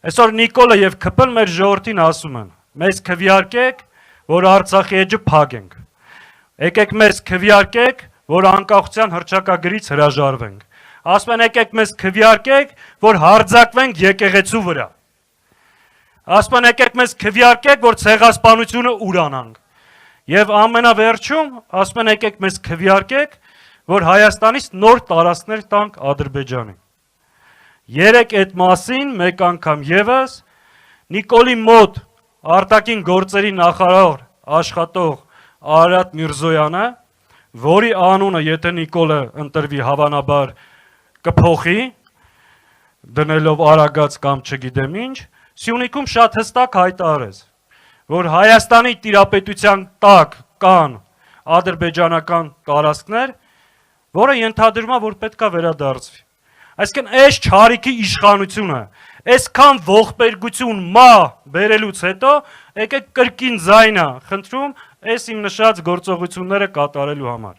Այսօր Նիկոլը եւ ՔՊ-ն մեր ժողովրդին ասում են. մեզ քվեարկեք, որ Արցախի էջը փակենք։ Եկեք մեզ քվեարկեք, որ անկախության հռչակագրից հրաժարվենք։ Ասում են եկեք մեզ քվեարկեք, որ հարձակվենք եկեղեցու վրա։ Ասում են եկեք մեզ քվեարկեք, որ ցեղասպանությունը ուրանանք։ Եվ ամենավերջում ասում են եկեք մեզ քվեարկեք, որ Հայաստանից նոր տարածքներ տանք Ադրբեջանին։ Երեք այդ մասին մեկ անգամ եւս Նիկոլի մոտ արտաքին գործերի նախարար աշխատող Արարատ Միրզոյանը, որի անունը եթե Նիկոլը ընտրվի հավանաբար կփոխի, դնելով Արագած կամ չգիտեմ ինչ, Սյունիքում շատ հստակ հայտարարեց, որ Հայաստանի տիրապետության տակ կան ադրբեջանական տարածքներ, որը ենթադրում է, որ պետք է վերադարձվի։ Այսինքն այս չարիքի իշխանությունը, այսքան ողբերգություն բերելուց հետո եկեք կրկին ձայնա խնդրում այս իմ նշած գործողությունները կատարելու համար։